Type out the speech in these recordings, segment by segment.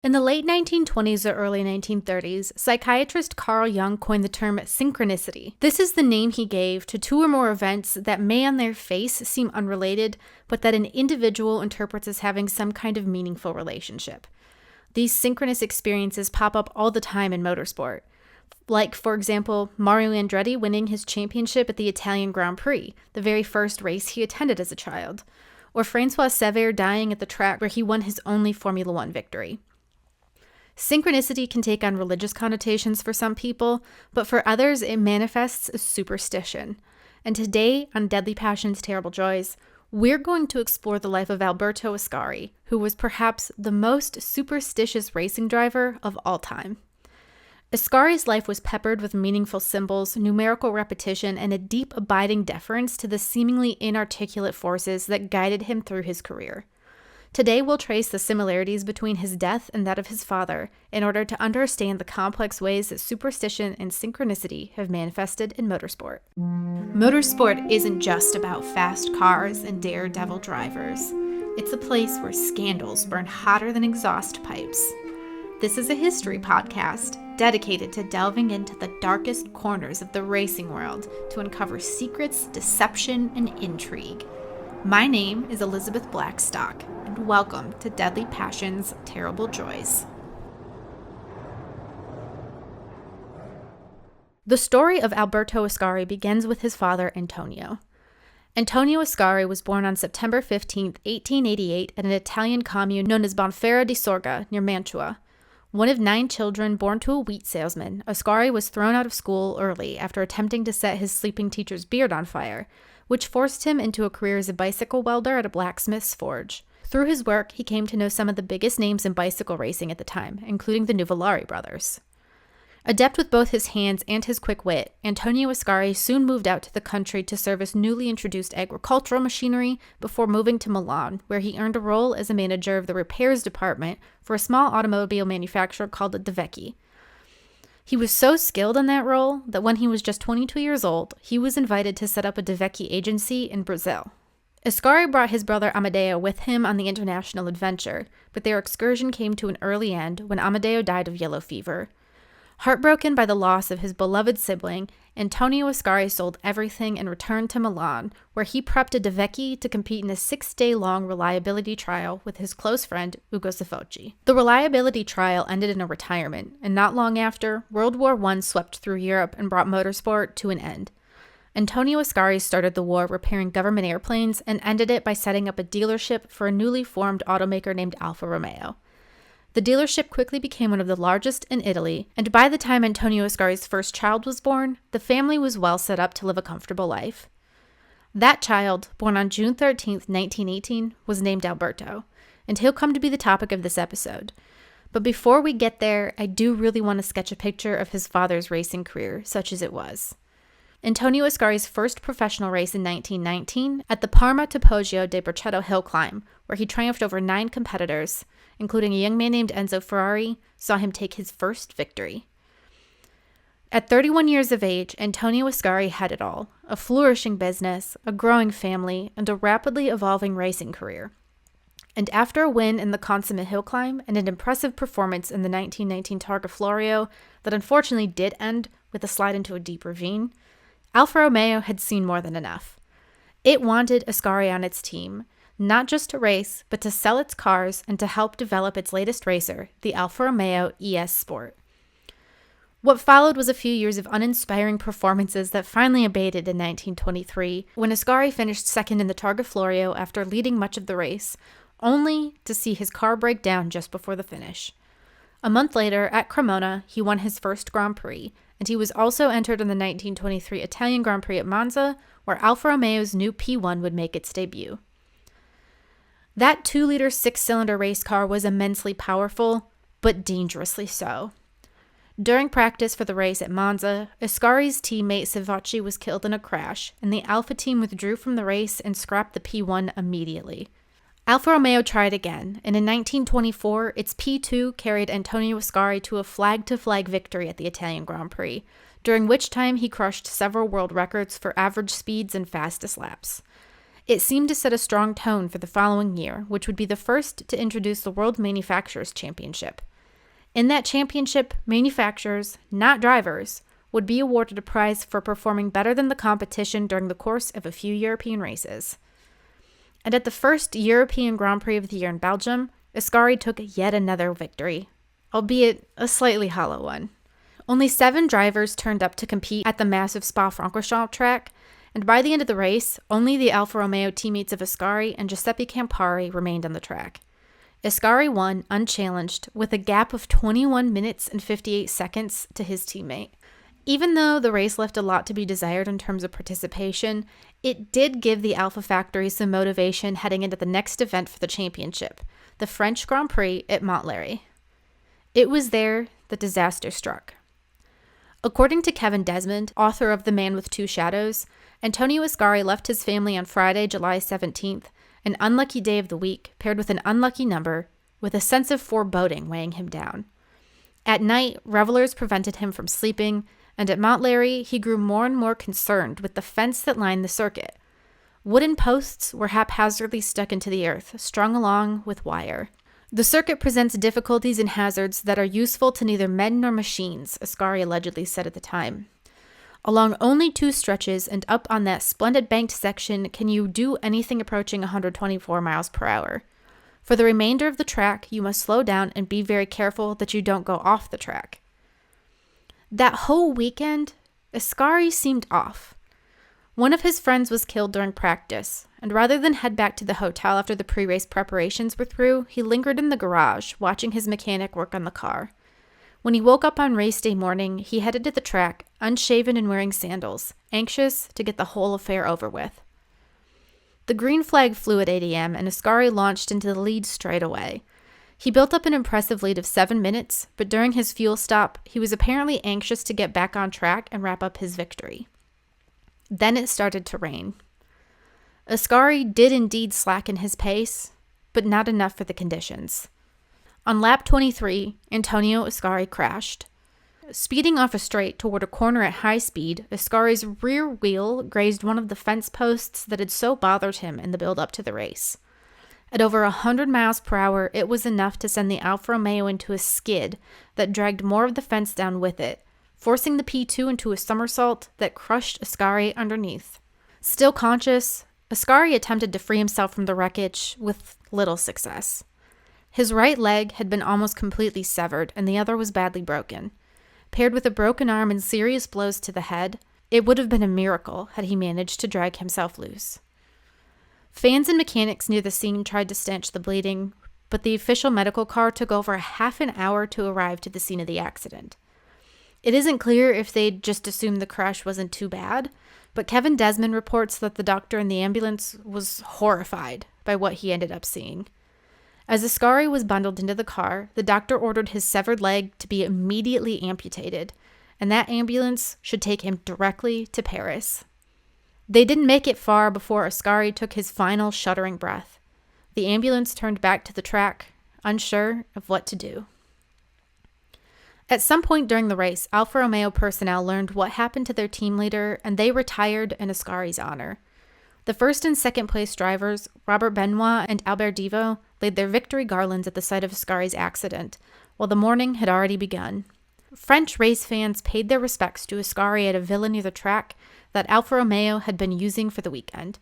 In the late 1920s or early 1930s, psychiatrist Carl Jung coined the term synchronicity. This is the name he gave to two or more events that may on their face seem unrelated, but that an individual interprets as having some kind of meaningful relationship. These synchronous experiences pop up all the time in motorsport. Like, for example, Mario Andretti winning his championship at the Italian Grand Prix, the very first race he attended as a child. Or Francois Sever dying at the track where he won his only Formula One victory. Synchronicity can take on religious connotations for some people, but for others it manifests as superstition. And today, on Deadly Passions, Terrible Joys, we're going to explore the life of Alberto Ascari, who was perhaps the most superstitious racing driver of all time. Ascari's life was peppered with meaningful symbols, numerical repetition, and a deep, abiding deference to the seemingly inarticulate forces that guided him through his career. Today, we'll trace the similarities between his death and that of his father in order to understand the complex ways that superstition and synchronicity have manifested in motorsport. Motorsport isn't just about fast cars and daredevil drivers. It's a place where scandals burn hotter than exhaust pipes. This is a history podcast dedicated to delving into the darkest corners of the racing world to uncover secrets, deception, and intrigue. My name is Elizabeth Blackstock, and welcome to Deadly Passions, Terrible Joys. The story of Alberto Ascari begins with his father, Antonio. Antonio Ascari was born on September 15, 1888, at an Italian commune known as Bonferra di Sorga, near Mantua. One of 9 children born to a wheat salesman, Ascari was thrown out of school early after attempting to set his sleeping teacher's beard on fire, which forced him into a career as a bicycle welder at a blacksmith's forge. Through his work, he came to know some of the biggest names in bicycle racing at the time, including the Nuvolari brothers. Adept with both his hands and his quick wit, Antonio Ascari soon moved out to the country to service newly introduced agricultural machinery before moving to Milan, where he earned a role as a manager of the repairs department for a small automobile manufacturer called De Vecchi. He was so skilled in that role that when he was just 22 years old, he was invited to set up a De Vecchi agency in Brazil. Ascari brought his brother Amedeo with him on the international adventure, but their excursion came to an early end when Amedeo died of yellow fever. Heartbroken by the loss of his beloved sibling, Antonio Ascari sold everything and returned to Milan, where he prepped a De Vecchi to compete in a 6-day-long reliability trial with his close friend Ugo Sofocci. The reliability trial ended in a retirement, and not long after, World War I swept through Europe and brought motorsport to an end. Antonio Ascari started the war repairing government airplanes and ended it by setting up a dealership for a newly formed automaker named Alfa Romeo. The dealership quickly became one of the largest in Italy, and by the time Antonio Ascari's first child was born, the family was well set up to live a comfortable life. That child, born on June 13, 1918, was named Alberto, and he'll come to be the topic of this episode. But before we get there, I do really want to sketch a picture of his father's racing career, such as it was. Antonio Ascari's first professional race in 1919 at the Parma to Poggio de Bercetto hill climb, where he triumphed over 9 competitors, including a young man named Enzo Ferrari, saw him take his first victory. At 31 years of age, Antonio Ascari had it all: a flourishing business, a growing family, and a rapidly evolving racing career. And after a win in the consummate hill climb and an impressive performance in the 1919 Targa Florio that unfortunately did end with a slide into a deep ravine, Alfa Romeo had seen more than enough. It wanted Ascari on its team, not just to race, but to sell its cars and to help develop its latest racer, the Alfa Romeo ES Sport. What followed was a few years of uninspiring performances that finally abated in 1923, when Ascari finished second in the Targa Florio after leading much of the race, only to see his car break down just before the finish. A month later, at Cremona, he won his first Grand Prix, and he was also entered in the 1923 Italian Grand Prix at Monza, where Alfa Romeo's new P1 would make its debut. That 2-liter 6-cylinder race car was immensely powerful, but dangerously so. During practice for the race at Monza, Ascari's teammate Sofocci was killed in a crash, and the Alfa team withdrew from the race and scrapped the P1 immediately. Alfa Romeo tried again, and in 1924, its P2 carried Antonio Ascari to a flag-to-flag victory at the Italian Grand Prix, during which time he crushed several world records for average speeds and fastest laps. It seemed to set a strong tone for the following year, which would be the first to introduce the World Manufacturers' Championship. In that championship, manufacturers, not drivers, would be awarded a prize for performing better than the competition during the course of a few European races. And at the first European Grand Prix of the year in Belgium, Ascari took yet another victory, albeit a slightly hollow one. Only 7 drivers turned up to compete at the massive Spa-Francorchamps track, and by the end of the race, only the Alfa Romeo teammates of Ascari and Giuseppe Campari remained on the track. Ascari won unchallenged with a gap of 21 minutes and 58 seconds to his teammate. Even though the race left a lot to be desired in terms of participation, it did give the Alfa factory some motivation heading into the next event for the championship, the French Grand Prix at Montlhéry. It was there that disaster struck. According to Kevin Desmond, author of The Man with Two Shadows, Antonio Ascari left his family on Friday, July 17th, an unlucky day of the week paired with an unlucky number, with a sense of foreboding weighing him down. At night, revelers prevented him from sleeping, and at Montlhéry, he grew more and more concerned with the fence that lined the circuit. Wooden posts were haphazardly stuck into the earth, strung along with wire. The circuit presents difficulties and hazards that are useful to neither men nor machines, Ascari allegedly said at the time. Along only 2 stretches and up on that splendid banked section can you do anything approaching 124 miles per hour. For the remainder of the track, you must slow down and be very careful that you don't go off the track. That whole weekend, Ascari seemed off. One of his friends was killed during practice, and rather than head back to the hotel after the pre-race preparations were through, he lingered in the garage, watching his mechanic work on the car. When he woke up on race day morning, he headed to the track, unshaven and wearing sandals, anxious to get the whole affair over with. The green flag flew at 8 a.m., and Ascari launched into the lead straight away. He built up an impressive lead of 7 minutes, but during his fuel stop, he was apparently anxious to get back on track and wrap up his victory. Then it started to rain. Ascari did indeed slacken his pace, but not enough for the conditions. On lap 23, Antonio Ascari crashed. Speeding off a straight toward a corner at high speed, Ascari's rear wheel grazed one of the fence posts that had so bothered him in the build-up to the race. At over 100 miles per hour, it was enough to send the Alfa Romeo into a skid that dragged more of the fence down with it, forcing the P2 into a somersault that crushed Ascari underneath. Still conscious, Ascari attempted to free himself from the wreckage with little success. His right leg had been almost completely severed, and the other was badly broken. Paired with a broken arm and serious blows to the head, it would have been a miracle had he managed to drag himself loose. Fans and mechanics near the scene tried to stanch the bleeding, but the official medical car took over a half an hour to arrive to the scene of the accident. It isn't clear if they'd just assumed the crash wasn't too bad, but Kevin Desmond reports that the doctor in the ambulance was horrified by what he ended up seeing. As Ascari was bundled into the car, the doctor ordered his severed leg to be immediately amputated, and that ambulance should take him directly to Paris. They didn't make it far before Ascari took his final shuddering breath. The ambulance turned back to the track, unsure of what to do. At some point during the race, Alfa Romeo personnel learned what happened to their team leader, and they retired in Ascari's honor. The first and second place drivers, Robert Benoit and Albert Divo, laid their victory garlands at the site of Ascari's accident, while the mourning had already begun. French race fans paid their respects to Ascari at a villa near the track that Alfa Romeo had been using for the weekend.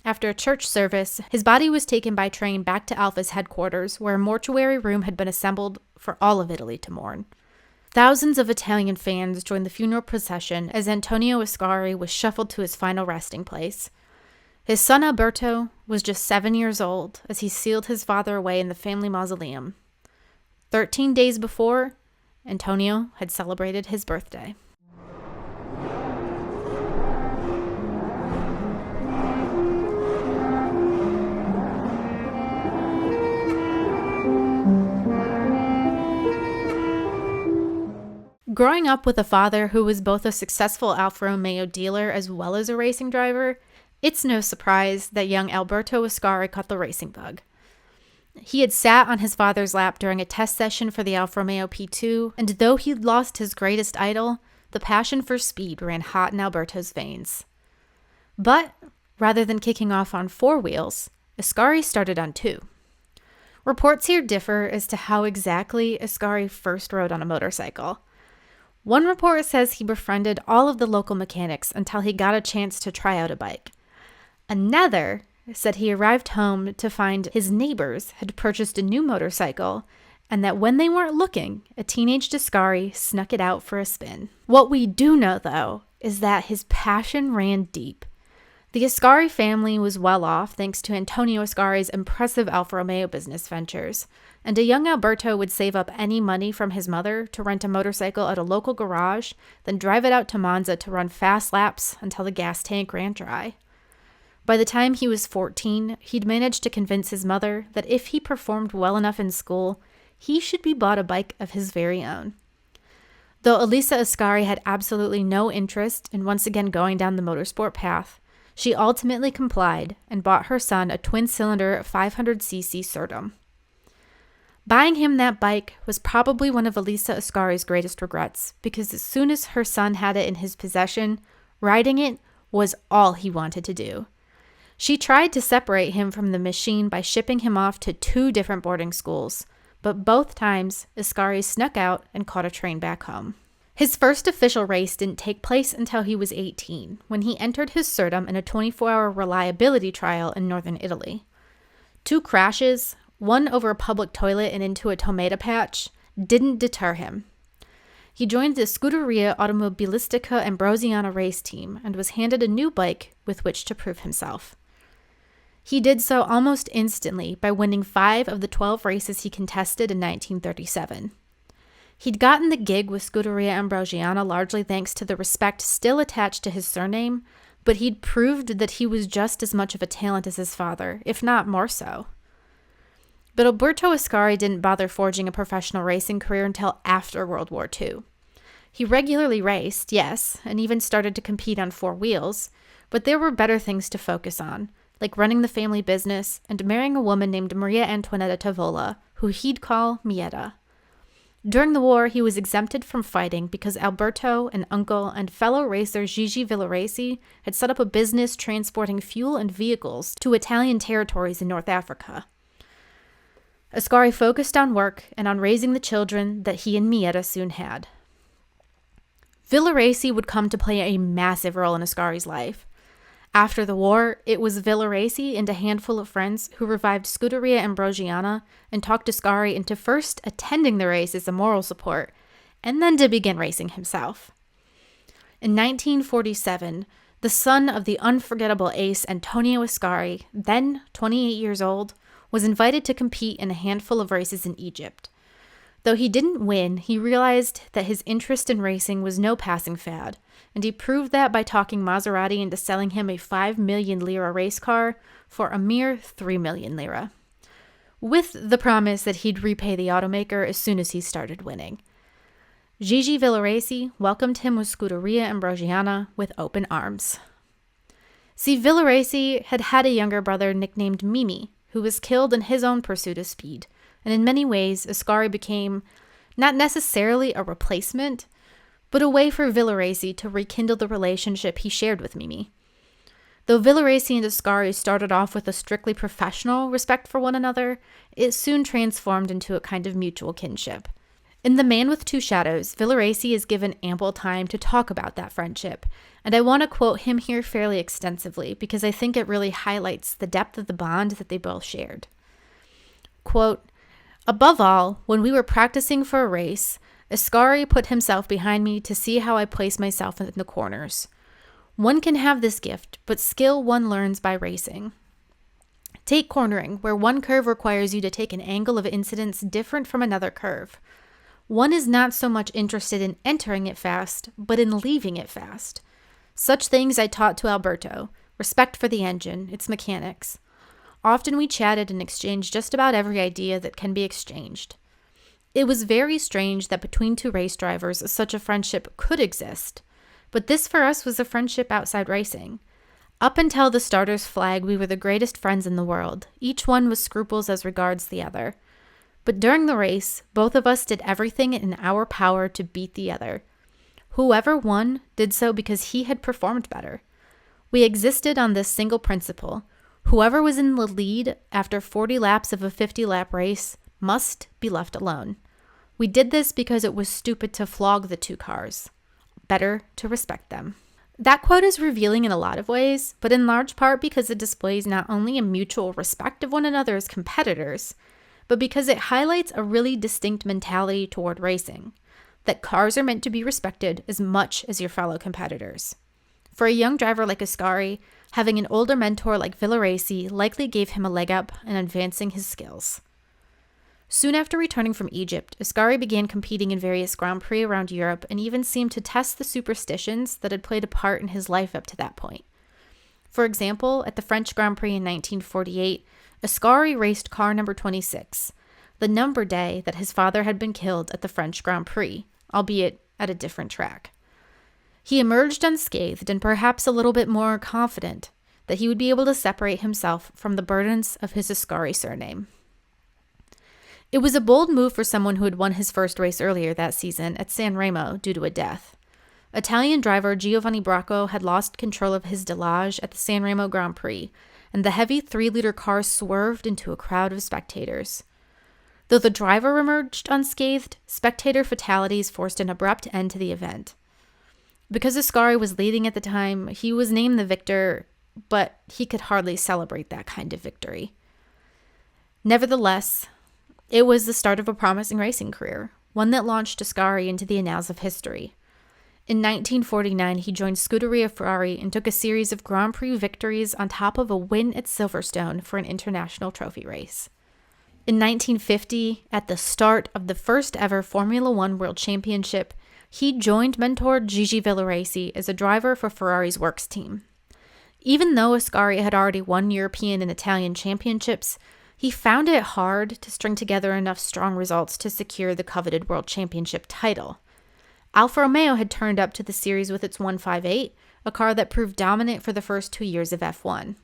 After a church service, his body was taken by train back to Alfa's headquarters, where a mortuary room had been assembled for all of Italy to mourn. Thousands of Italian fans joined the funeral procession as Antonio Ascari was shuffled to his final resting place. His son Alberto was just 7 years old as he sealed his father away in the family mausoleum. 13 days before, Antonio had celebrated his birthday. Growing up with a father who was both a successful Alfa Romeo dealer as well as a racing driver, it's no surprise that young Alberto Ascari caught the racing bug. He had sat on his father's lap during a test session for the Alfa Romeo P2, and though he'd lost his greatest idol, the passion for speed ran hot in Alberto's veins. But rather than kicking off on 4 wheels, Ascari started on 2. Reports here differ as to how exactly Ascari first rode on a motorcycle. One report says he befriended all of the local mechanics until he got a chance to try out a bike. Another said he arrived home to find his neighbors had purchased a new motorcycle, and that when they weren't looking, a teenage Ascari snuck it out for a spin. What we do know, though, is that his passion ran deep. The Ascari family was well off thanks to Antonio Ascari's impressive Alfa Romeo business ventures, and a young Alberto would save up any money from his mother to rent a motorcycle at a local garage, then drive it out to Monza to run fast laps until the gas tank ran dry. By the time he was 14, he'd managed to convince his mother that if he performed well enough in school, he should be bought a bike of his very own. Though Elisa Ascari had absolutely no interest in once again going down the motorsport path, she ultimately complied and bought her son a twin-cylinder 500cc Surtum. Buying him that bike was probably one of Elisa Ascari's greatest regrets, because as soon as her son had it in his possession, riding it was all he wanted to do. She tried to separate him from the machine by shipping him off to 2 different boarding schools, but both times Ascari snuck out and caught a train back home. His first official race didn't take place until he was 18, when he entered his Surtum in a 24-hour reliability trial in northern Italy. 2 crashes, one over a public toilet and into a tomato patch, didn't deter him. He joined the Scuderia Automobilistica Ambrosiana race team and was handed a new bike with which to prove himself. He did so almost instantly by winning 5 of the 12 races he contested in 1937. He'd gotten the gig with Scuderia Ambrosiana largely thanks to the respect still attached to his surname, but he'd proved that he was just as much of a talent as his father, if not more so. But Alberto Ascari didn't bother forging a professional racing career until after World War II. He regularly raced, yes, and even started to compete on 4 wheels, but there were better things to focus on, like running the family business and marrying a woman named Maria Antoinetta Tavola, who he'd call Mietta. During the war, he was exempted from fighting because Alberto, an uncle, and fellow racer Gigi Villoresi had set up a business transporting fuel and vehicles to Italian territories in North Africa. Ascari focused on work and on raising the children that he and Mietta soon had. Villoresi would come to play a massive role in Ascari's life. After the war, it was Villoresi and a handful of friends who revived Scuderia Ambrosiana and talked Ascari into first attending the race as a moral support, and then to begin racing himself. In 1947, the son of the unforgettable ace Antonio Ascari, then 28 years old, was invited to compete in a handful of races in Egypt. Though he didn't win, he realized that his interest in racing was no passing fad, and he proved that by talking Maserati into selling him a 5 million lira race car for a mere 3 million lira, with the promise that he'd repay the automaker as soon as he started winning. Gigi Villoresi welcomed him with Scuderia Ambrosiana with open arms. See, Villoresi had had a younger brother nicknamed Mimi, who was killed in his own pursuit of speed, and in many ways, Ascari became not necessarily a replacement, but a way for Villoresi to rekindle the relationship he shared with Mimi. Though Villoresi and Ascari started off with a strictly professional respect for one another, it soon transformed into a kind of mutual kinship. In The Man with Two Shadows, Villoresi is given ample time to talk about that friendship, and I want to quote him here fairly extensively because I think it really highlights the depth of the bond that they both shared. Quote, "Above all, when we were practicing for a race, Ascari put himself behind me to see how I place myself in the corners. One can have this gift, but skill one learns by racing. Take cornering, where one curve requires you to take an angle of incidence different from another curve. One is not so much interested in entering it fast, but in leaving it fast. Such things I taught to Alberto, respect for the engine, its mechanics. Often we chatted and exchanged just about every idea that can be exchanged. It was very strange that between 2 race drivers such a friendship could exist, but this for us was a friendship outside racing. Up until the starter's flag, we were the greatest friends in the world, each one with scruples as regards the other. But during the race, both of us did everything in our power to beat the other. Whoever won did so because he had performed better. We existed on this single principle. Whoever was in the lead after 40 laps of a 50-lap race must be left alone. We did this because it was stupid to flog the two cars. Better to respect them. That quote is revealing in a lot of ways, but in large part because it displays not only a mutual respect of one another as competitors, but because it highlights a really distinct mentality toward racing, that cars are meant to be respected as much as your fellow competitors. For a young driver like Ascari, having an older mentor like Villaraci likely gave him a leg up in advancing his skills. Soon after returning from Egypt, Ascari began competing in various Grand Prix around Europe and even seemed to test the superstitions that had played a part in his life up to that point. For example, at the French Grand Prix in 1948, Ascari raced car number 26, the number day that his father had been killed at the French Grand Prix, albeit at a different track. He emerged unscathed and perhaps a little bit more confident that he would be able to separate himself from the burdens of his Ascari surname. It was a bold move for someone who had won his first race earlier that season at San Remo due to a death. Italian driver Giovanni Bracco had lost control of his Delage at the San Remo Grand Prix, and the heavy 3-liter car swerved into a crowd of spectators. Though the driver emerged unscathed, spectator fatalities forced an abrupt end to the event. Because Ascari was leading at the time, he was named the victor, but he could hardly celebrate that kind of victory. Nevertheless, it was the start of a promising racing career, one that launched Ascari into the annals of history. In 1949, he joined Scuderia Ferrari and took a series of Grand Prix victories on top of a win at Silverstone for an international trophy race. In 1950, at the start of the first ever Formula One World Championship, he joined mentor Gigi Villaraci as a driver for Ferrari's works team. Even though Ascari had already won European and Italian championships, he found it hard to string together enough strong results to secure the coveted World Championship title. Alfa Romeo had turned up to the series with its 158, a car that proved dominant for the first 2 years of F1.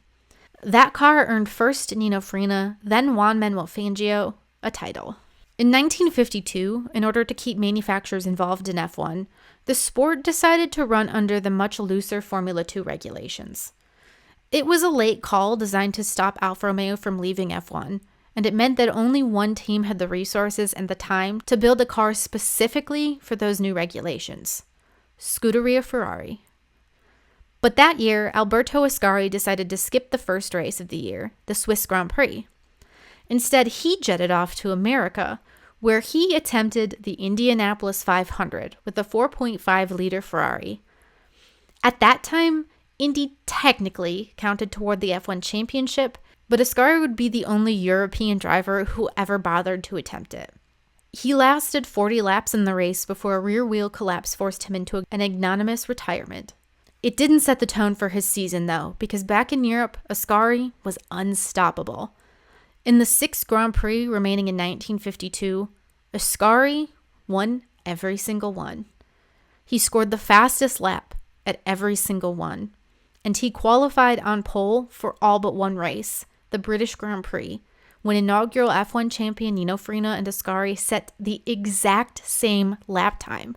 That car earned first Nino Farina, then Juan Manuel Fangio, a title. In 1952, in order to keep manufacturers involved in F1, the sport decided to run under the much looser Formula 2 regulations. It was a late call designed to stop Alfa Romeo from leaving F1, and it meant that only one team had the resources and the time to build a car specifically for those new regulations: Scuderia Ferrari. But that year, Alberto Ascari decided to skip the first race of the year, the Swiss Grand Prix. Instead, he jetted off to America, where he attempted the Indianapolis 500 with a 4.5-liter Ferrari. At that time, Indy technically counted toward the F1 championship, but Ascari would be the only European driver who ever bothered to attempt it. He lasted 40 laps in the race before a rear wheel collapse forced him into an ignominious retirement. It didn't set the tone for his season, though, because back in Europe, Ascari was unstoppable. In the 6th Grand Prix remaining in 1952, Ascari won every single one. He scored the fastest lap at every single one, and he qualified on pole for all but one race, the British Grand Prix, when inaugural F1 champion Nino Farina and Ascari set the exact same lap time.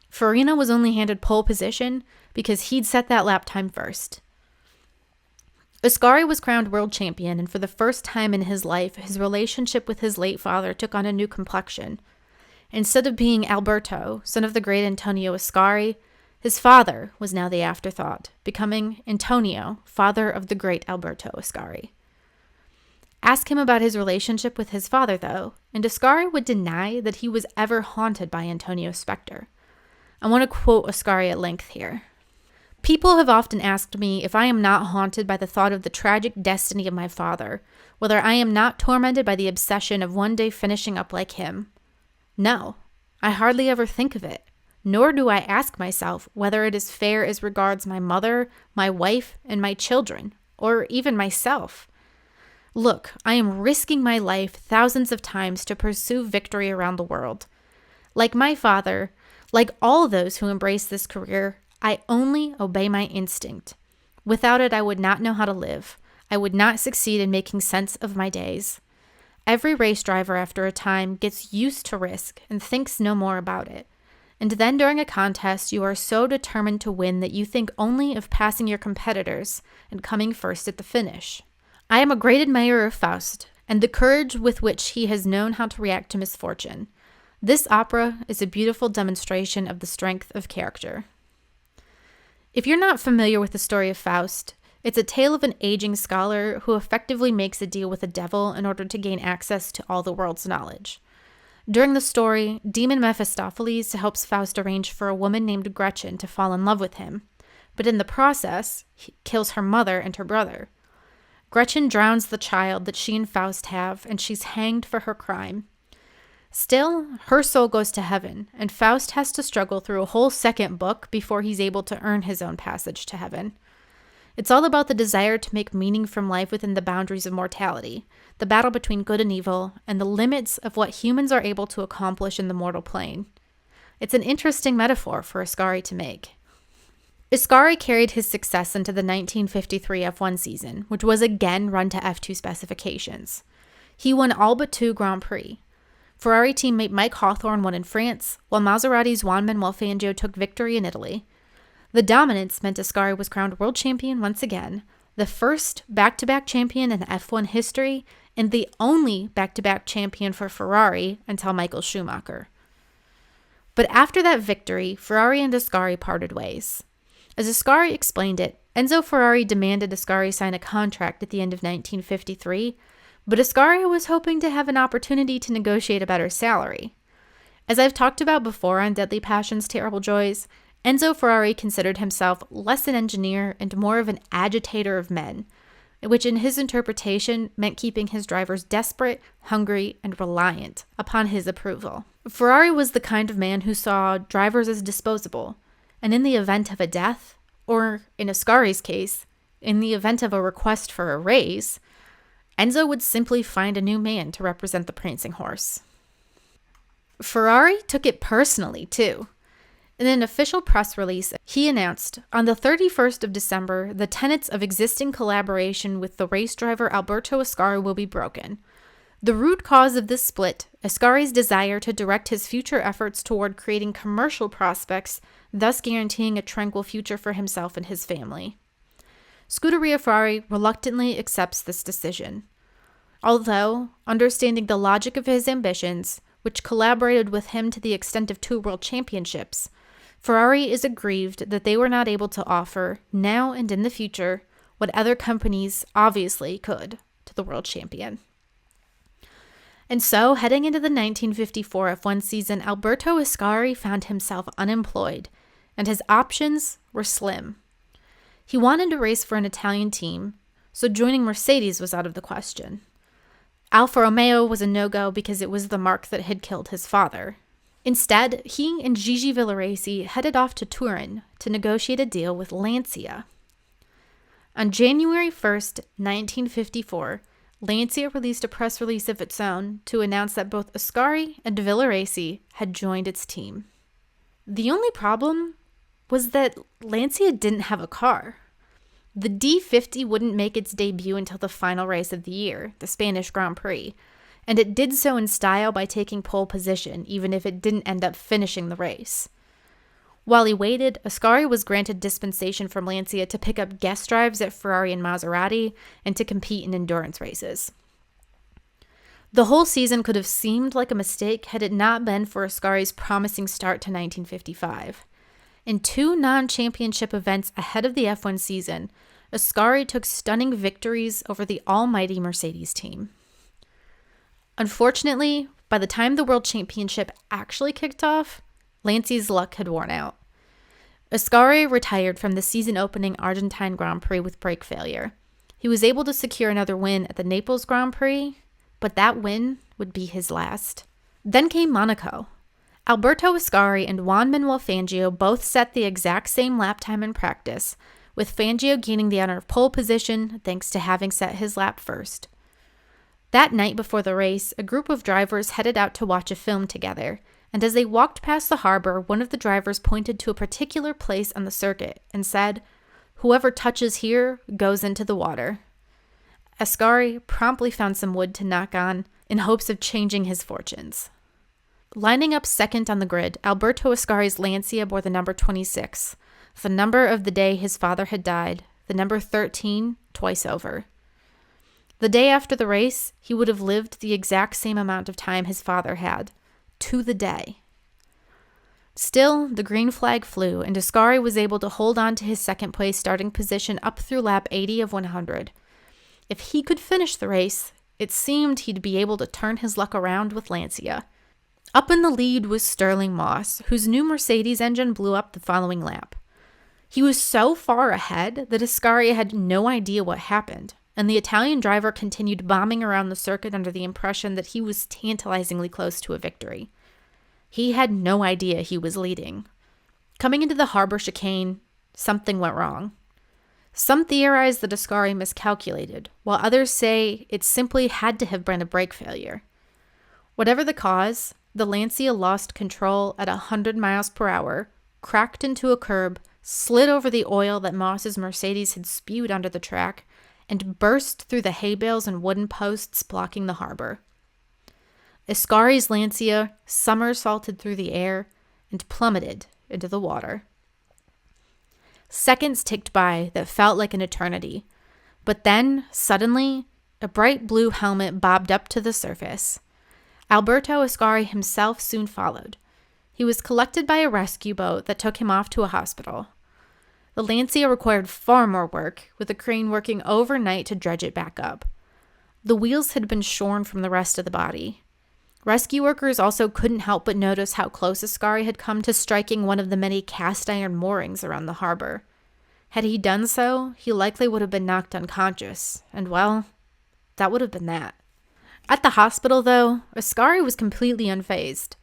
Farina was only handed pole position because he'd set that lap time first. Ascari was crowned world champion, and for the first time in his life, his relationship with his late father took on a new complexion. Instead of being Alberto, son of the great Antonio Ascari, his father was now the afterthought, becoming Antonio, father of the great Alberto Ascari. Ask him about his relationship with his father, though, and Ascari would deny that he was ever haunted by Antonio's specter. I want to quote Ascari at length here. People have often asked me if I am not haunted by the thought of the tragic destiny of my father, whether I am not tormented by the obsession of one day finishing up like him. No, I hardly ever think of it, nor do I ask myself whether it is fair as regards my mother, my wife, and my children, or even myself. Look, I am risking my life thousands of times to pursue victory around the world. Like my father, like all those who embrace this career, I only obey my instinct. Without it, I would not know how to live. I would not succeed in making sense of my days. Every race driver after a time gets used to risk and thinks no more about it. And then during a contest, you are so determined to win that you think only of passing your competitors and coming first at the finish. I am a great admirer of Faust and the courage with which he has known how to react to misfortune. This opera is a beautiful demonstration of the strength of character. If you're not familiar with the story of Faust, it's a tale of an aging scholar who effectively makes a deal with the devil in order to gain access to all the world's knowledge. During the story, demon Mephistopheles helps Faust arrange for a woman named Gretchen to fall in love with him, but in the process, he kills her mother and her brother. Gretchen drowns the child that she and Faust have, and she's hanged for her crime. Still, her soul goes to heaven, and Faust has to struggle through a whole second book before he's able to earn his own passage to heaven. It's all about the desire to make meaning from life within the boundaries of mortality, the battle between good and evil, and the limits of what humans are able to accomplish in the mortal plane. It's an interesting metaphor for Ascari to make. Ascari carried his success into the 1953 F1 season, which was again run to F2 specifications. He won all but 2 Grand Prix. Ferrari teammate Mike Hawthorne won in France, while Maserati's Juan Manuel Fangio took victory in Italy. The dominance meant Ascari was crowned world champion once again, the first back-to-back champion in F1 history, and the only back-to-back champion for Ferrari until Michael Schumacher. But after that victory, Ferrari and Ascari parted ways. As Ascari explained it, Enzo Ferrari demanded Ascari sign a contract at the end of 1953, but Ascari was hoping to have an opportunity to negotiate a better salary. As I've talked about before on Deadly Passions, Terrible Joys, Enzo Ferrari considered himself less an engineer and more of an agitator of men, which in his interpretation meant keeping his drivers desperate, hungry, and reliant upon his approval. Ferrari was the kind of man who saw drivers as disposable, and in the event of a death, or in Ascari's case, in the event of a request for a raise, Enzo would simply find a new man to represent the prancing horse. Ferrari took it personally, too. In an official press release, he announced, on the 31st of December, the tenets of existing collaboration with the race driver Alberto Ascari will be broken. The root cause of this split, Ascari's desire to direct his future efforts toward creating commercial prospects, thus guaranteeing a tranquil future for himself and his family. Scuderia Ferrari reluctantly accepts this decision. Although, understanding the logic of his ambitions, which collaborated with him to the extent of 2 world championships, Ferrari is aggrieved that they were not able to offer, now and in the future, what other companies obviously could to the world champion. And so, heading into the 1954 F1 season, Alberto Ascari found himself unemployed, and his options were slim. He wanted to race for an Italian team, so joining Mercedes was out of the question. Alfa Romeo was a no-go because it was the marque that had killed his father. Instead, he and Gigi Villaraci headed off to Turin to negotiate a deal with Lancia. On January 1st, 1954, Lancia released a press release of its own to announce that both Ascari and Villaraci had joined its team. The only problem was that Lancia didn't have a car. The D50 wouldn't make its debut until the final race of the year, the Spanish Grand Prix, and it did so in style by taking pole position, even if it didn't end up finishing the race. While he waited, Ascari was granted dispensation from Lancia to pick up guest drives at Ferrari and Maserati and to compete in endurance races. The whole season could have seemed like a mistake had it not been for Ascari's promising start to 1955. In 2 non-championship events ahead of the F1 season, Ascari took stunning victories over the almighty Mercedes team. Unfortunately, by the time the World Championship actually kicked off, Lancia's luck had worn out. Ascari retired from the season-opening Argentine Grand Prix with brake failure. He was able to secure another win at the Naples Grand Prix, but that win would be his last. Then came Monaco. Alberto Ascari and Juan Manuel Fangio both set the exact same lap time in practice, with Fangio gaining the honor of pole position thanks to having set his lap first. That night before the race, a group of drivers headed out to watch a film together, and as they walked past the harbor, one of the drivers pointed to a particular place on the circuit and said, "Whoever touches here goes into the water." Ascari promptly found some wood to knock on in hopes of changing his fortunes. Lining up second on the grid, Alberto Ascari's Lancia bore the number 26, the number of the day his father had died, the number 13 twice over. The day after the race, he would have lived the exact same amount of time his father had, to the day. Still, the green flag flew, and Ascari was able to hold on to his second-place starting position up through lap 80 of 100. If he could finish the race, it seemed he'd be able to turn his luck around with Lancia. Up in the lead was Sterling Moss, whose new Mercedes engine blew up the following lap. He was so far ahead that Ascari had no idea what happened, and the Italian driver continued bombing around the circuit under the impression that he was tantalizingly close to a victory. He had no idea he was leading. Coming into the harbor chicane, something went wrong. Some theorize that Ascari miscalculated, while others say it simply had to have been a brake failure. Whatever the cause, the Lancia lost control at 100 miles per hour, cracked into a curb, slid over the oil that Moss's Mercedes had spewed onto the track, and burst through the hay bales and wooden posts blocking the harbor. Ascari's Lancia somersaulted through the air and plummeted into the water. Seconds ticked by that felt like an eternity, but then, suddenly, a bright blue helmet bobbed up to the surface. Alberto Ascari himself soon followed. He was collected by a rescue boat that took him off to a hospital. The Lancia required far more work, with a crane working overnight to dredge it back up. The wheels had been shorn from the rest of the body. Rescue workers also couldn't help but notice how close Ascari had come to striking one of the many cast iron moorings around the harbor. Had he done so, he likely would have been knocked unconscious, and well, that would have been that. At the hospital, though, Ascari was completely unfazed.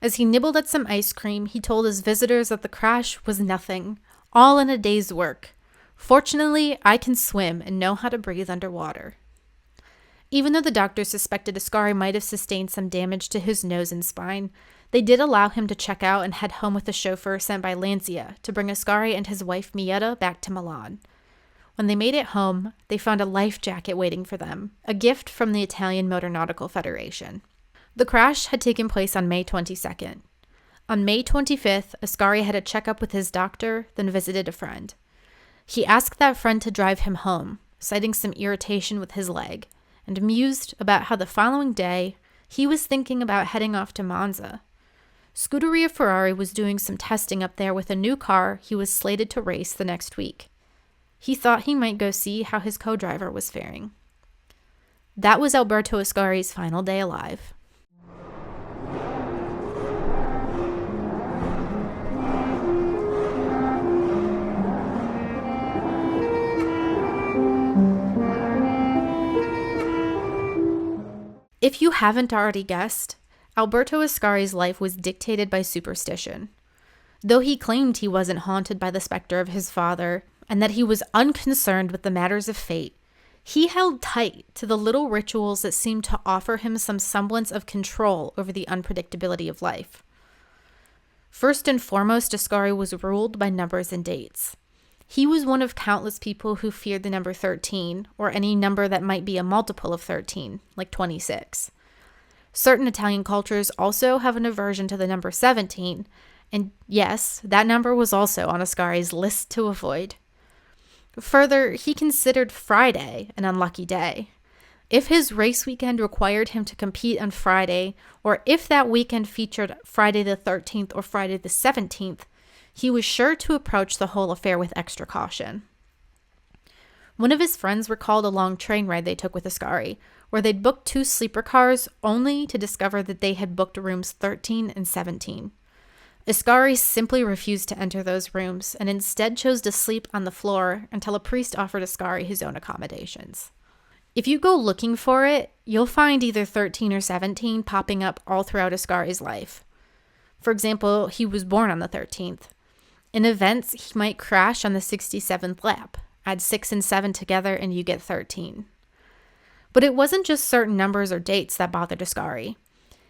As he nibbled at some ice cream, he told his visitors that the crash was nothing, all in a day's work. Fortunately, I can swim and know how to breathe underwater. Even though the doctors suspected Ascari might have sustained some damage to his nose and spine, they did allow him to check out and head home with a chauffeur sent by Lancia to bring Ascari and his wife Mietta back to Milan. When they made it home, they found a life jacket waiting for them, a gift from the Italian Motor Nautical Federation. The crash had taken place on May 22nd. On May 25th, Ascari had a checkup with his doctor, then visited a friend. He asked that friend to drive him home, citing some irritation with his leg, and mused about how the following day he was thinking about heading off to Monza. Scuderia Ferrari was doing some testing up there with a new car he was slated to race the next week. He thought he might go see how his co-driver was faring. That was Alberto Ascari's final day alive. If you haven't already guessed, Alberto Ascari's life was dictated by superstition. Though he claimed he wasn't haunted by the specter of his father and that he was unconcerned with the matters of fate, he held tight to the little rituals that seemed to offer him some semblance of control over the unpredictability of life. First and foremost, Ascari was ruled by numbers and dates. He was one of countless people who feared the number 13, or any number that might be a multiple of 13, like 26. Certain Italian cultures also have an aversion to the number 17, and yes, that number was also on Ascari's list to avoid. Further, he considered Friday an unlucky day. If his race weekend required him to compete on Friday, or if that weekend featured Friday the 13th or Friday the 17th, he was sure to approach the whole affair with extra caution. One of his friends recalled a long train ride they took with Ascari, where they'd booked 2 sleeper cars only to discover that they had booked rooms 13 and 17. Ascari simply refused to enter those rooms and instead chose to sleep on the floor until a priest offered Ascari his own accommodations. If you go looking for it, you'll find either 13 or 17 popping up all throughout Ascari's life. For example, he was born on the 13th. In events, he might crash on the 67th lap. Add 6 and 7 together and you get 13. But it wasn't just certain numbers or dates that bothered Ascari.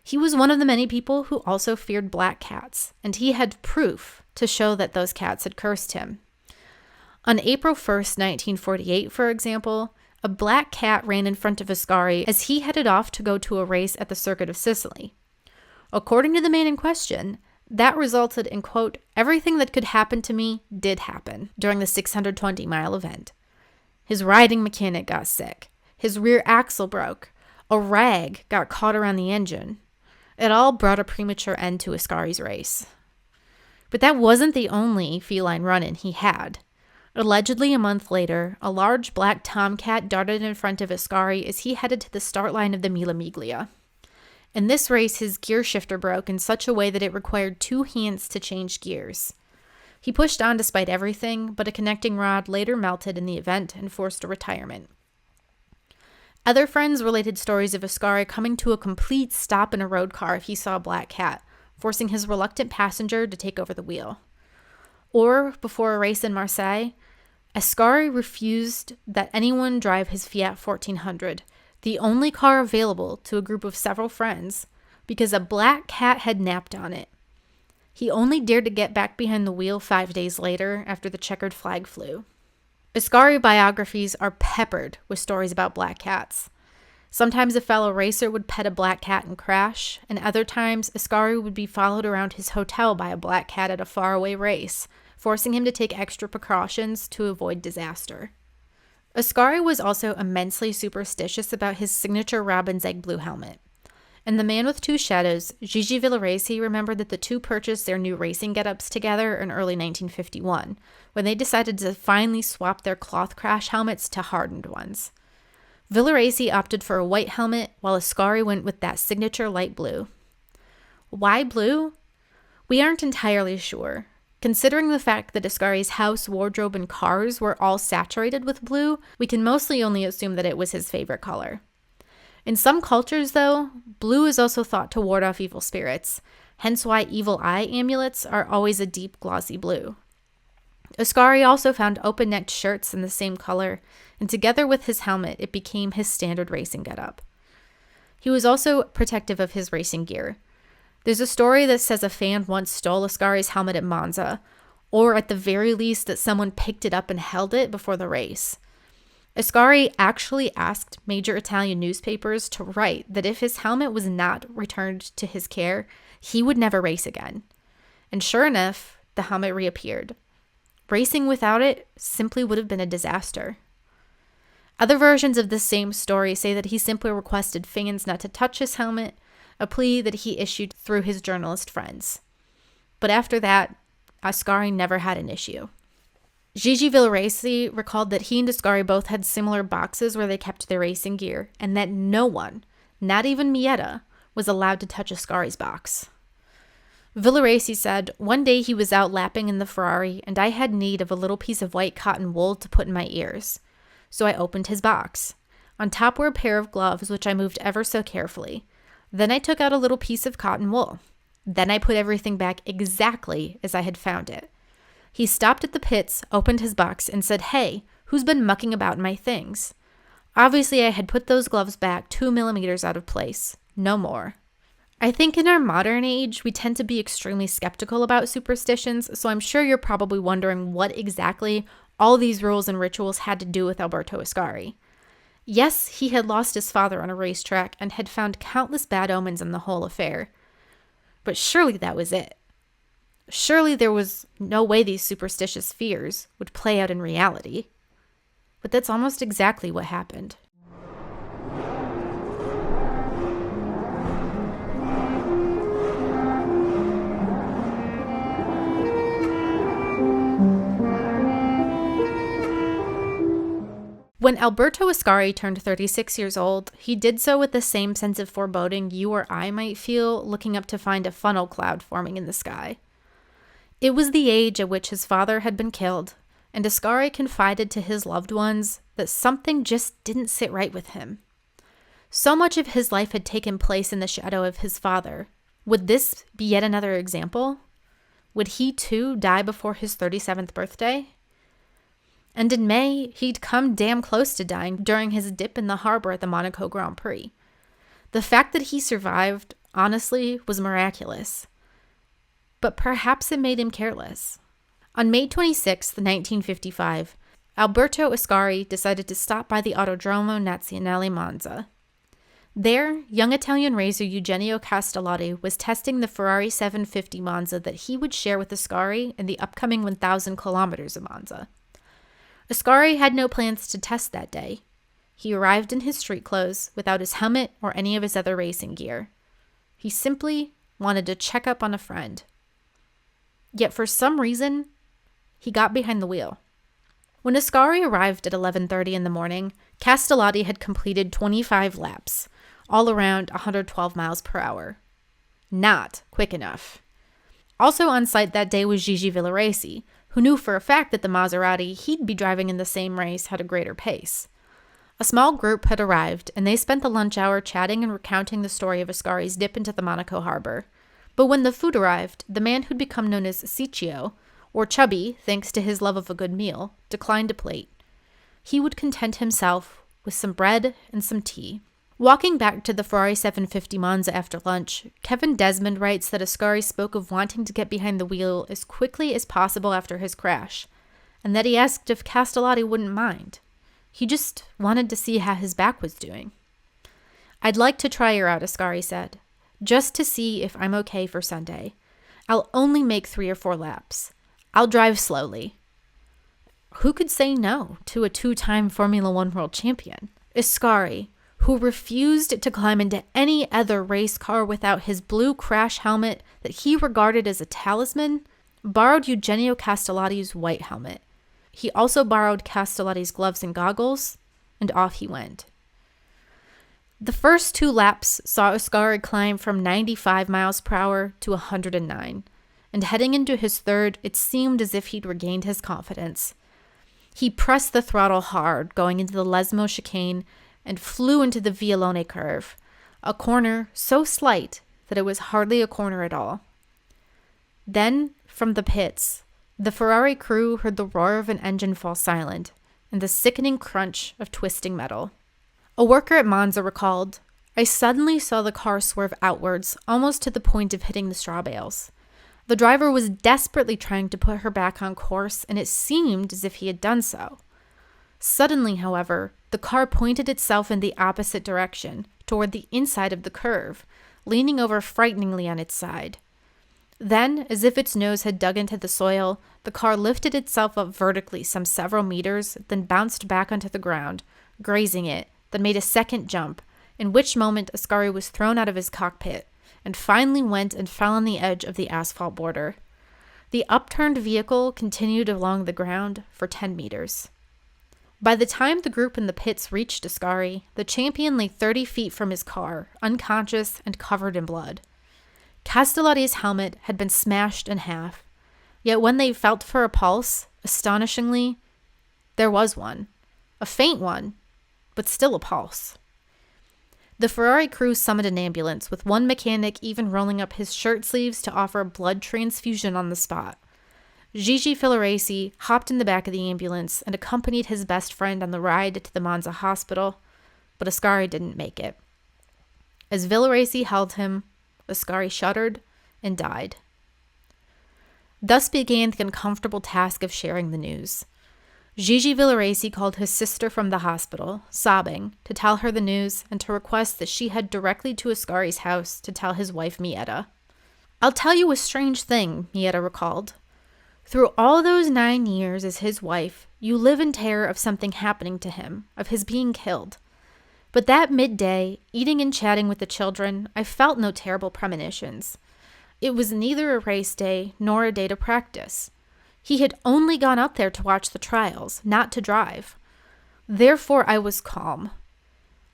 He was one of the many people who also feared black cats, and he had proof to show that those cats had cursed him. On April 1st, 1948, for example, a black cat ran in front of Ascari as he headed off to go to a race at the Circuit of Sicily. According to the man in question, that resulted in, quote, everything that could happen to me did happen during the 620-mile event. His riding mechanic got sick. His rear axle broke. A rag got caught around the engine. It all brought a premature end to Ascari's race. But that wasn't the only feline run-in he had. Allegedly, a month later, a large black tomcat darted in front of Ascari as he headed to the start line of the Mille Miglia. In this race, his gear shifter broke in such a way that it required 2 hands to change gears. He pushed on despite everything, but a connecting rod later melted in the event and forced a retirement. Other friends related stories of Ascari coming to a complete stop in a road car if he saw a black cat, forcing his reluctant passenger to take over the wheel. Or, before a race in Marseille, Ascari refused that anyone drive his Fiat 1400, the only car available to a group of several friends, because a black cat had napped on it. He only dared to get back behind the wheel 5 days later after the checkered flag flew. Ascari biographies are peppered with stories about black cats. Sometimes a fellow racer would pet a black cat and crash, and other times Ascari would be followed around his hotel by a black cat at a faraway race, forcing him to take extra precautions to avoid disaster. Ascari was also immensely superstitious about his signature robin's egg blue helmet. In The Man with Two Shadows, Gigi Villaraisi remembered that the two purchased their new racing get-ups together in early 1951, when they decided to finally swap their cloth crash helmets to hardened ones. Villaraisi opted for a white helmet, while Ascari went with that signature light blue. Why blue? We aren't entirely sure. Considering the fact that Ascari's house, wardrobe, and cars were all saturated with blue, we can mostly only assume that it was his favorite color. In some cultures, though, blue is also thought to ward off evil spirits, hence why evil eye amulets are always a deep, glossy blue. Ascari also found open-necked shirts in the same color, and together with his helmet, it became his standard racing getup. He was also protective of his racing gear. There's a story that says a fan once stole Ascari's helmet at Monza, or at the very least that someone picked it up and held it before the race. Ascari actually asked major Italian newspapers to write that if his helmet was not returned to his care, he would never race again. And sure enough, the helmet reappeared. Racing without it simply would have been a disaster. Other versions of the same story say that he simply requested fans not to touch his helmet, a plea that he issued through his journalist friends. But after that, Ascari never had an issue. Gigi Villaraisi recalled that he and Ascari both had similar boxes where they kept their racing gear, and that no one, not even Mieta, was allowed to touch Ascari's box. Villaraisi said, "One day he was out lapping in the Ferrari, and I had need of a little piece of white cotton wool to put in my ears. So I opened his box. On top were a pair of gloves, which I moved ever so carefully. Then I took out a little piece of cotton wool. Then I put everything back exactly as I had found it. He stopped at the pits, opened his box, and said, 'Hey, who's been mucking about in my things?' Obviously, I had put those gloves back 2 millimeters out of place. No more." I think in our modern age, we tend to be extremely skeptical about superstitions, so I'm sure you're probably wondering what exactly all these rules and rituals had to do with Alberto Ascari. Yes, he had lost his father on a racetrack and had found countless bad omens in the whole affair. But surely that was it. Surely there was no way these superstitious fears would play out in reality. But that's almost exactly what happened. When Alberto Ascari turned 36 years old, he did so with the same sense of foreboding you or I might feel looking up to find a funnel cloud forming in the sky. It was the age at which his father had been killed, and Ascari confided to his loved ones that something just didn't sit right with him. So much of his life had taken place in the shadow of his father. Would this be yet another example? Would he too die before his 37th birthday? And in May, he'd come damn close to dying during his dip in the harbor at the Monaco Grand Prix. The fact that he survived, honestly, was miraculous. But perhaps it made him careless. On May 26, 1955, Alberto Ascari decided to stop by the Autodromo Nazionale Monza. There, young Italian racer Eugenio Castellotti was testing the Ferrari 750 Monza that he would share with Ascari in the upcoming 1,000 kilometers of Monza. Ascari had no plans to test that day. He arrived in his street clothes without his helmet or any of his other racing gear. He simply wanted to check up on a friend. Yet for some reason, he got behind the wheel. When Ascari arrived at 11:30 in the morning, Castellotti had completed 25 laps, all around 112 miles per hour. Not quick enough. Also on site that day was Gigi Villoresi, who knew for a fact that the Maserati he'd be driving in the same race had a greater pace. A small group had arrived, and they spent the lunch hour chatting and recounting the story of Ascari's dip into the Monaco harbor. But when the food arrived, the man who'd become known as Ciccio, or Chubby, thanks to his love of a good meal, declined a plate. He would content himself with some bread and some tea. Walking back to the Ferrari 750 Monza after lunch, Kevin Desmond writes that Ascari spoke of wanting to get behind the wheel as quickly as possible after his crash, and that he asked if Castellotti wouldn't mind. He just wanted to see how his back was doing. "I'd like to try her out," Ascari said, "just to see if I'm okay for Sunday. I'll only make 3 or 4 laps. I'll drive slowly." Who could say no to a 2-time Formula One world champion? Ascari, who refused to climb into any other race car without his blue crash helmet that he regarded as a talisman, borrowed Eugenio Castellotti's white helmet. He also borrowed Castellotti's gloves and goggles, and off he went. The first 2 laps saw Ascari climb from 95 miles per hour to 109, and heading into his third, it seemed as if he'd regained his confidence. He pressed the throttle hard, going into the Lesmo chicane, and flew into the Vialone curve, a corner so slight that it was hardly a corner at all. Then, from the pits, the Ferrari crew heard the roar of an engine fall silent and the sickening crunch of twisting metal. A worker at Monza recalled, "I suddenly saw the car swerve outwards, almost to the point of hitting the straw bales. The driver was desperately trying to put her back on course, and it seemed as if he had done so. Suddenly, however, the car pointed itself in the opposite direction, toward the inside of the curve, leaning over frighteningly on its side. Then, as if its nose had dug into the soil, the car lifted itself up vertically some several meters, then bounced back onto the ground, grazing it, then made a second jump, in which moment Ascari was thrown out of his cockpit, and finally went and fell on the edge of the asphalt border. The upturned vehicle continued along the ground for 10 meters. By the time the group in the pits reached Ascari, the champion lay 30 feet from his car, unconscious and covered in blood. Castellotti's helmet had been smashed in half, yet when they felt for a pulse, astonishingly, there was one. A faint one, but still a pulse. The Ferrari crew summoned an ambulance, with one mechanic even rolling up his shirt sleeves to offer a blood transfusion on the spot. Gigi Villoresi hopped in the back of the ambulance and accompanied his best friend on the ride to the Monza hospital, but Ascari didn't make it. As Villoresi held him, Ascari shuddered and died. Thus began the uncomfortable task of sharing the news. Gigi Villoresi called his sister from the hospital, sobbing, to tell her the news and to request that she head directly to Ascari's house to tell his wife Mietta. "I'll tell you a strange thing," Mietta recalled. "Through all those 9 years as his wife, you live in terror of something happening to him, of his being killed. But that midday, eating and chatting with the children, I felt no terrible premonitions. It was neither a race day nor a day to practice. He had only gone up there to watch the trials, not to drive. Therefore I was calm.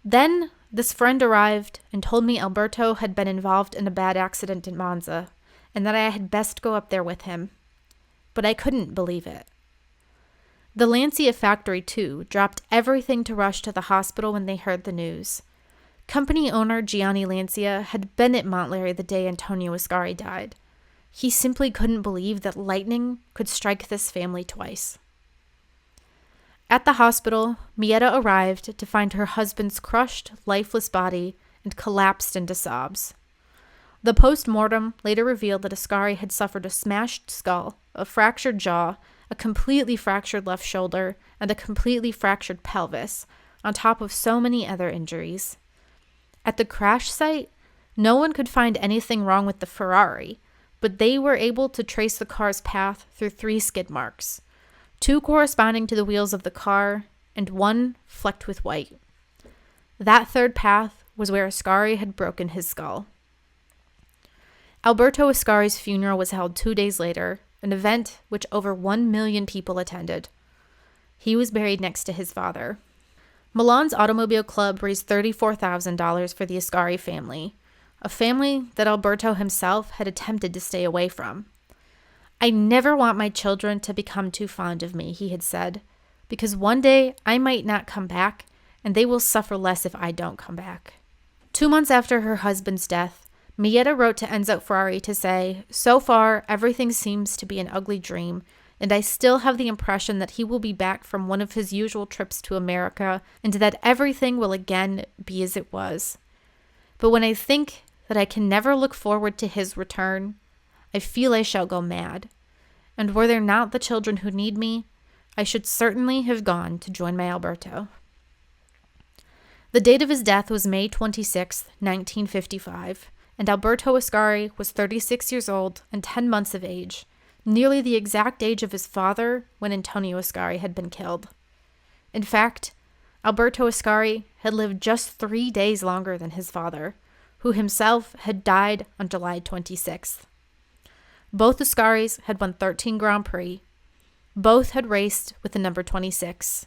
Then this friend arrived and told me Alberto had been involved in a bad accident in Monza, and that I had best go up there with him. But I couldn't believe it." The Lancia factory, too, dropped everything to rush to the hospital when they heard the news. Company owner Gianni Lancia had been at Montlhéry the day Antonio Ascari died. He simply couldn't believe that lightning could strike this family twice. At the hospital, Mietta arrived to find her husband's crushed, lifeless body and collapsed into sobs. The post-mortem later revealed that Ascari had suffered a smashed skull, a fractured jaw, a completely fractured left shoulder, and a completely fractured pelvis, on top of so many other injuries. At the crash site, no one could find anything wrong with the Ferrari, but they were able to trace the car's path through 3 skid marks, 2 corresponding to the wheels of the car and 1 flecked with white. That 3rd path was where Ascari had broken his skull. Alberto Ascari's funeral was held 2 days later, an event which over 1 million people attended. He was buried next to his father. Milan's Automobile Club raised $34,000 for the Ascari family, a family that Alberto himself had attempted to stay away from. "I never want my children to become too fond of me," he had said, "because one day I might not come back, and they will suffer less if I don't come back." 2 months after her husband's death, Mietta wrote to Enzo Ferrari to say, "So far, everything seems to be an ugly dream, and I still have the impression that he will be back from one of his usual trips to America, and that everything will again be as it was. But when I think that I can never look forward to his return, I feel I shall go mad. And were there not the children who need me, I should certainly have gone to join my Alberto." The date of his death was May 26, 1955, and Alberto Ascari was 36 years old and 10 months of age, nearly the exact age of his father when Antonio Ascari had been killed. In fact, Alberto Ascari had lived just 3 days longer than his father, who himself had died on July 26th. Both Ascaris had won 13 Grand Prix. Both had raced with the number 26.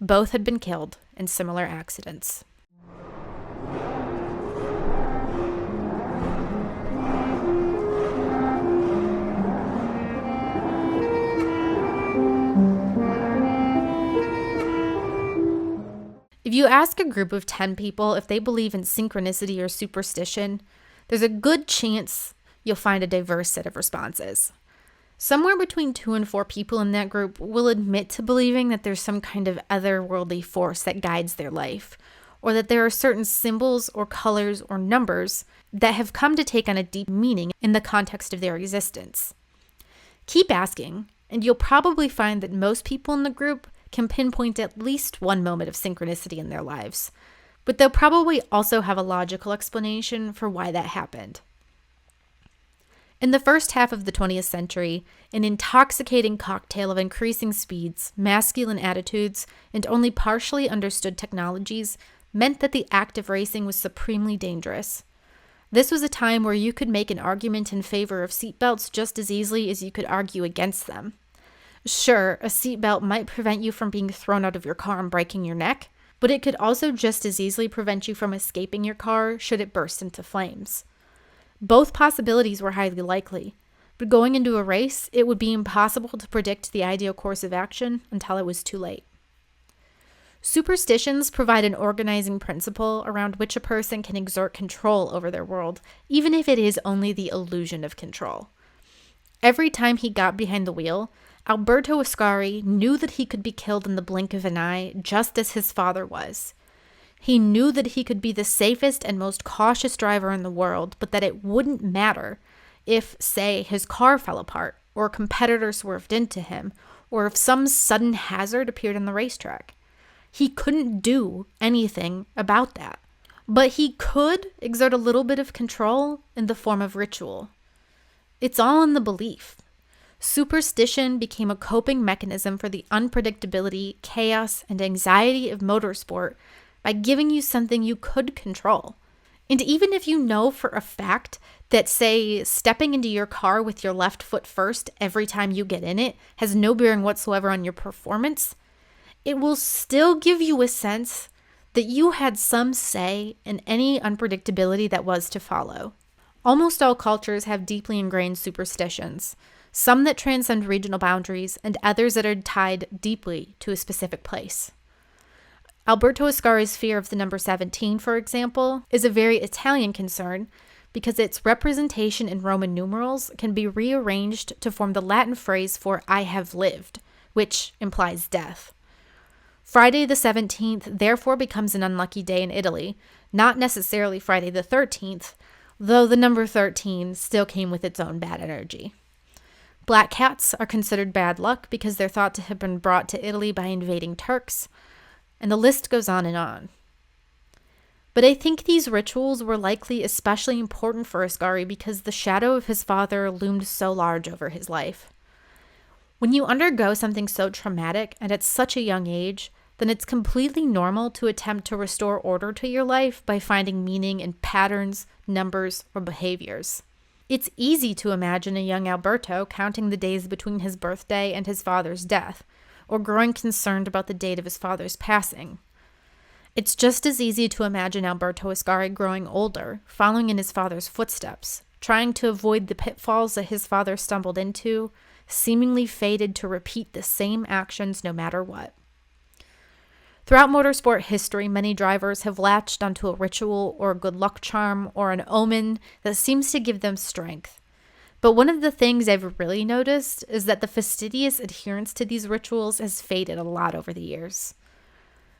Both had been killed in similar accidents. If you ask a group of 10 people if they believe in synchronicity or superstition, there's a good chance you'll find a diverse set of responses. Somewhere between 2 and 4 people in that group will admit to believing that there's some kind of otherworldly force that guides their life, or that there are certain symbols or colors or numbers that have come to take on a deep meaning in the context of their existence. Keep asking, and you'll probably find that most people in the group can pinpoint at least one moment of synchronicity in their lives, but they'll probably also have a logical explanation for why that happened. In the first half of the 20th century, an intoxicating cocktail of increasing speeds, masculine attitudes, and only partially understood technologies meant that the act of racing was supremely dangerous. This was a time where you could make an argument in favor of seatbelts just as easily as you could argue against them. Sure, a seatbelt might prevent you from being thrown out of your car and breaking your neck, but it could also just as easily prevent you from escaping your car should it burst into flames. Both possibilities were highly likely, but going into a race, it would be impossible to predict the ideal course of action until it was too late. Superstitions provide an organizing principle around which a person can exert control over their world, even if it is only the illusion of control. Every time he got behind the wheel, Alberto Ascari knew that he could be killed in the blink of an eye, just as his father was. He knew that he could be the safest and most cautious driver in the world, but that it wouldn't matter if, say, his car fell apart, or a competitor swerved into him, or if some sudden hazard appeared on the racetrack. He couldn't do anything about that. But he could exert a little bit of control in the form of ritual. It's all in the belief. Superstition became a coping mechanism for the unpredictability, chaos, and anxiety of motorsport by giving you something you could control. And even if you know for a fact that, say, stepping into your car with your left foot first every time you get in it has no bearing whatsoever on your performance, it will still give you a sense that you had some say in any unpredictability that was to follow. Almost all cultures have deeply ingrained superstitions, some that transcend regional boundaries and others that are tied deeply to a specific place. Alberto Ascari's fear of the number 17, for example, is a very Italian concern because its representation in Roman numerals can be rearranged to form the Latin phrase for "I have lived," which implies death. Friday the 17th therefore becomes an unlucky day in Italy, not necessarily Friday the 13th, though the number 13 still came with its own bad energy. Black cats are considered bad luck because they're thought to have been brought to Italy by invading Turks, and the list goes on and on. But I think these rituals were likely especially important for Ascari because the shadow of his father loomed so large over his life. When you undergo something so traumatic and at such a young age, then it's completely normal to attempt to restore order to your life by finding meaning in patterns, numbers, or behaviors. It's easy to imagine a young Alberto counting the days between his birthday and his father's death, or growing concerned about the date of his father's passing. It's just as easy to imagine Alberto Ascari growing older, following in his father's footsteps, trying to avoid the pitfalls that his father stumbled into, seemingly fated to repeat the same actions no matter what. Throughout motorsport history, many drivers have latched onto a ritual or a good luck charm or an omen that seems to give them strength. But one of the things I've really noticed is that the fastidious adherence to these rituals has faded a lot over the years.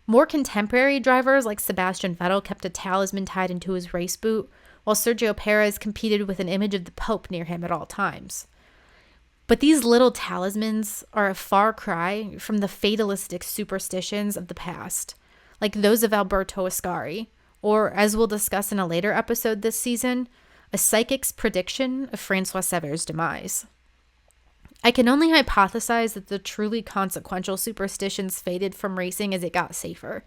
More contemporary drivers like Sebastian Vettel kept a talisman tied into his race boot, while Sergio Perez competed with an image of the Pope near him at all times. But these little talismans are a far cry from the fatalistic superstitions of the past, like those of Alberto Ascari, or, as we'll discuss in a later episode this season, a psychic's prediction of Francois Sever's demise. I can only hypothesize that the truly consequential superstitions faded from racing as it got safer.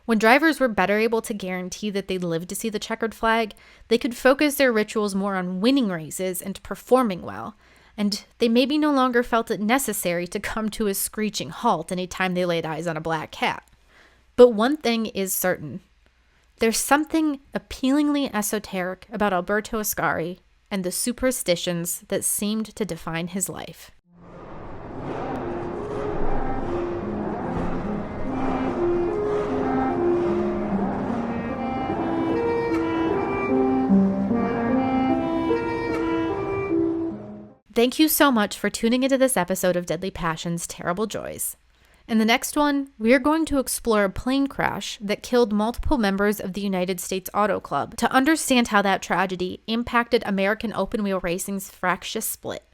When drivers were better able to guarantee that they'd live to see the checkered flag, they could focus their rituals more on winning races and performing well, and they maybe no longer felt it necessary to come to a screeching halt any time they laid eyes on a black cat. But one thing is certain. There's something appealingly esoteric about Alberto Ascari and the superstitions that seemed to define his life. Thank you so much for tuning into this episode of Deadly Passions, Terrible Joys. In the next one, we are going to explore a plane crash that killed multiple members of the United States Auto Club to understand how that tragedy impacted American open-wheel racing's fractious split.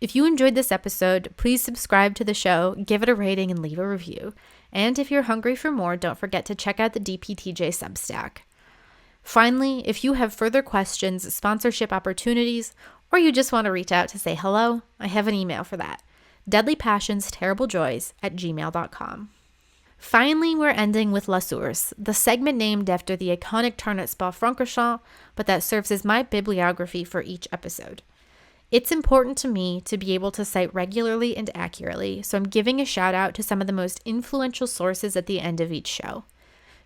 If you enjoyed this episode, please subscribe to the show, give it a rating, and leave a review. And if you're hungry for more, don't forget to check out the DPTJ Substack. Finally, if you have further questions, sponsorship opportunities, or you just want to reach out to say hello, I have an email for that. deadlypassionsterriblejoys@gmail.com. Finally, we're ending with La Source, the segment named after the iconic turn at Spa-Francorchamps, but that serves as my bibliography for each episode. It's important to me to be able to cite regularly and accurately, so I'm giving a shout out to some of the most influential sources at the end of each show.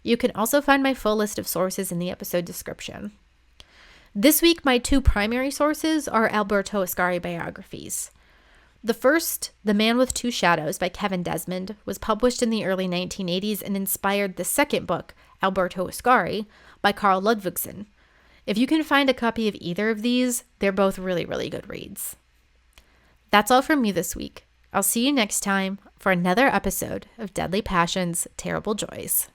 You can also find my full list of sources in the episode description. This week, my two primary sources are Alberto Ascari biographies. The first, The Man with Two Shadows by Kevin Desmond, was published in the early 1980s and inspired the second book, Alberto Ascari, by Carl Ludvigsen. If you can find a copy of either of these, they're both really, really good reads. That's all from me this week. I'll see you next time for another episode of Deadly Passions, Terrible Joys.